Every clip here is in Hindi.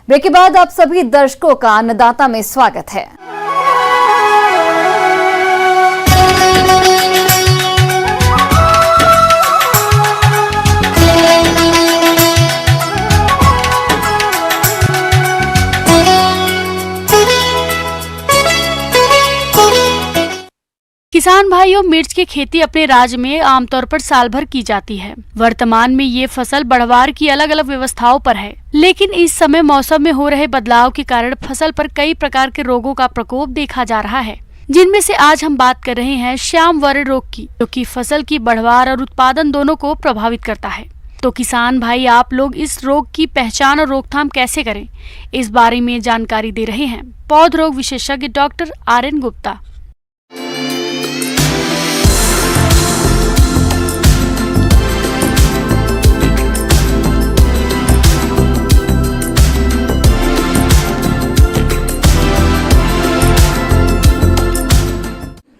ब्रेक के बाद आप सभी दर्शकों का अन्नदाता में स्वागत है। किसान भाइयों, मिर्च की खेती अपने राज्य में आमतौर पर साल भर की जाती है। वर्तमान में ये फसल बढ़वार की अलग अलग व्यवस्थाओं पर है, लेकिन इस समय मौसम में हो रहे बदलाव के कारण फसल पर कई प्रकार के रोगों का प्रकोप देखा जा रहा है, जिनमें से आज हम बात कर रहे हैं श्याम वर्ण रोग की, जो कि फसल की बढ़वार और उत्पादन दोनों को प्रभावित करता है। तो किसान भाई, आप लोग इस रोग की पहचान और रोकथाम कैसे करें, इस बारे में जानकारी दे रहे हैं पौध रोग विशेषज्ञ डॉक्टर RN गुप्ता।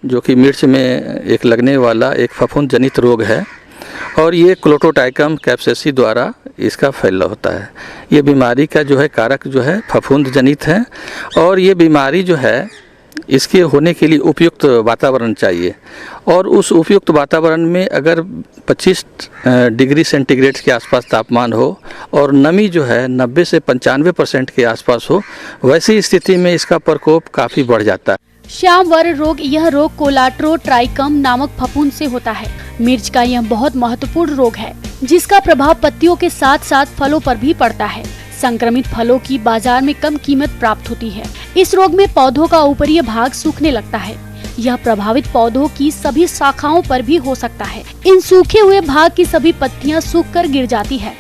जो कि मिर्च में एक लगने वाला एक फफूंद जनित रोग है और ये क्लोटोट्राइकम कैप्सेसी द्वारा इसका फैलाव होता है। ये बीमारी का जो है कारक जो है फफूंद जनित है और ये बीमारी जो है इसके होने के लिए उपयुक्त वातावरण चाहिए और उस उपयुक्त वातावरण में अगर 25 डिग्री सेंटीग्रेड के आसपास तापमान हो और नमी जो है 90 से 95% के आसपास हो, वैसी स्थिति में इसका प्रकोप काफ़ी बढ़ जाता है। श्याम वर्ण रोग, यह रोग क्लोटोट्राइकम नामक फफूंद से होता है। मिर्च का यह बहुत महत्वपूर्ण रोग है, जिसका प्रभाव पत्तियों के साथ साथ फलों पर भी पड़ता है। संक्रमित फलों की बाजार में कम कीमत प्राप्त होती है। इस रोग में पौधों का ऊपरी भाग सूखने लगता है। यह प्रभावित पौधों की सभी शाखाओं पर भी हो सकता है। इन सूखे हुए भाग की सभी पत्तियां सूखकर गिर जाती है।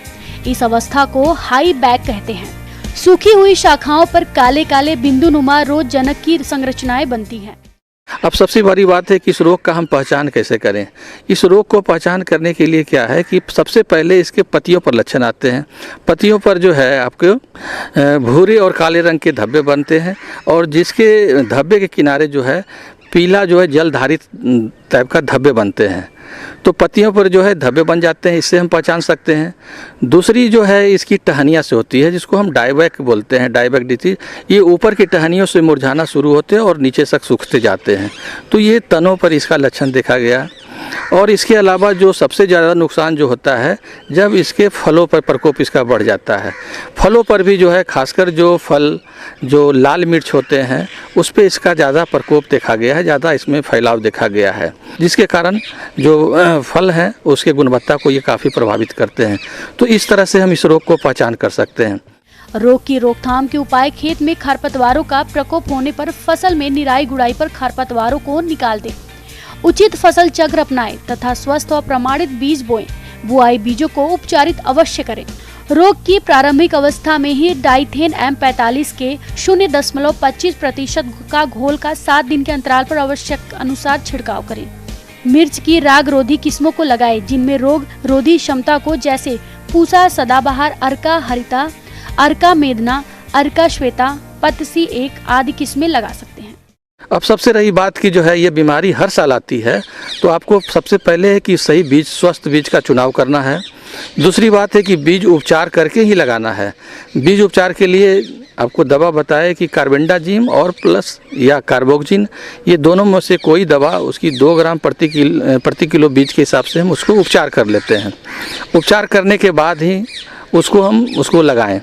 इस अवस्था को हाई बैक कहते हैं। सूखी हुई शाखाओं पर काले काले बिंदुनुमा रोगजनक की संरचनाएं बनती हैं। अब सबसे बड़ी बात है कि इस रोग का हम पहचान कैसे करें। इस रोग को पहचान करने के लिए क्या है कि सबसे पहले इसके पत्तियों पर लक्षण आते हैं। पत्तियों पर जो है आपको भूरे और काले रंग के धब्बे बनते हैं और जिसके धब्बे के किनारे जो है पीला जो है जलधारित टाइप का धब्बे बनते हैं। तो पत्तियों पर जो है धब्बे बन जाते हैं, इससे हम पहचान सकते हैं। दूसरी जो है इसकी टहनियाँ से होती है, जिसको हम डायबैक बोलते हैं, डायबैक डिजीज। ये ऊपर की टहनियों से मुरझाना शुरू होते हैं और नीचे तक सूखते जाते हैं। तो ये तनों पर इसका लक्षण देखा गया। और इसके अलावा जो सबसे ज़्यादा नुकसान जो होता है जब इसके फलों पर प्रकोप इसका बढ़ जाता है। फलों पर भी जो है खासकर जो फल जो लाल मिर्च होते हैं उस पे इसका ज़्यादा प्रकोप देखा गया है, ज़्यादा इसमें फैलाव देखा गया है, जिसके कारण जो फल हैं उसके गुणवत्ता को ये काफ़ी प्रभावित करते हैं। तो इस तरह से हम इस रोग को पहचान कर सकते हैं। रोग की रोकथाम के उपाय: खेत में खरपतवारों का प्रकोप होने पर फसल में निराई गुड़ाई पर खरपतवारों को निकाल दें। उचित फसल चक्र अपनाएं तथा स्वस्थ और प्रमाणित बीज बोएं। बुआई बीजों को उपचारित अवश्य करें। रोग की प्रारंभिक अवस्था में ही डाइथेन M45 के 0.25% का घोल का 7 दिन के अंतराल पर आवश्यक अनुसार छिड़काव करें। मिर्च की राग रोधी किस्मों को लगाएं, जिनमें रोग रोधी क्षमता को जैसे पूसा, सदाबहार, अर्का हरिता, अर्का मेदना, अर्का श्वेता, पतसी 1 आदि किस्में लगा सकते हैं। अब सबसे रही बात की जो है ये बीमारी हर साल आती है, तो आपको सबसे पहले है कि सही बीज, स्वस्थ बीज का चुनाव करना है। दूसरी बात है कि बीज उपचार करके ही लगाना है। बीज उपचार के लिए आपको दवा बताए कि कार्बेंडाजिम और प्लस या कार्बोक्जिन, ये दोनों में से कोई दवा उसकी 2 ग्राम प्रति किलो बीज के हिसाब से हम उसको उपचार कर लेते हैं। उपचार करने के बाद ही उसको लगाएं।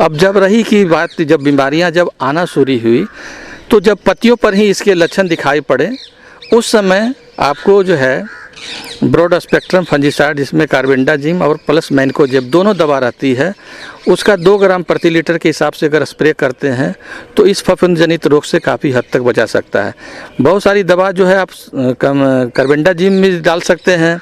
अब जब रही की बात, जब बीमारियां जब आना शुरू हुई तो जब पत्तियों पर ही इसके लक्षण दिखाई पड़े, उस समय आपको जो है ब्रॉड स्पेक्ट्रम फंजीसाइड, जिसमें कार्बेंडाजिम और प्लस मैनकोजेब दोनों दवा रहती है, उसका 2 ग्राम प्रति लीटर के हिसाब से अगर स्प्रे करते हैं तो इस फफूंद जनित रोग से काफ़ी हद तक बचा सकता है। बहुत सारी दवा जो है आप कार्बेंडाजिम में डाल सकते हैं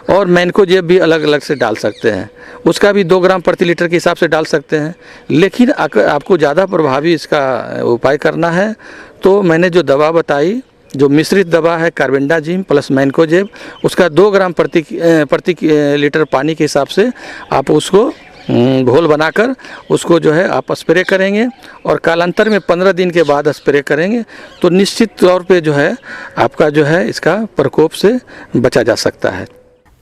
और मैनकोजेब भी अलग अलग से डाल सकते हैं, उसका भी 2 ग्राम प्रति लीटर के हिसाब से डाल सकते हैं। लेकिन आपको ज़्यादा प्रभावी इसका उपाय करना है तो मैंने जो दवा बताई, जो मिश्रित दवा है कार्बेंडाजिम प्लस मैनकोजेब, उसका 2 ग्राम प्रति लीटर पानी के हिसाब से आप उसको घोल बनाकर उसको जो है आप स्प्रे करेंगे और कालांतर में 15 दिन के बाद स्प्रे करेंगे तो निश्चित तौर पे जो है आपका जो है इसका प्रकोप से बचा जा सकता है।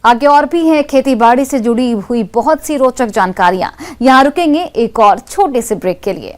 आगे और भी हैं खेती बाड़ी से जुड़ी हुई बहुत सी रोचक जानकारियां। यहाँ रुकेंगे एक और छोटे से ब्रेक के लिए।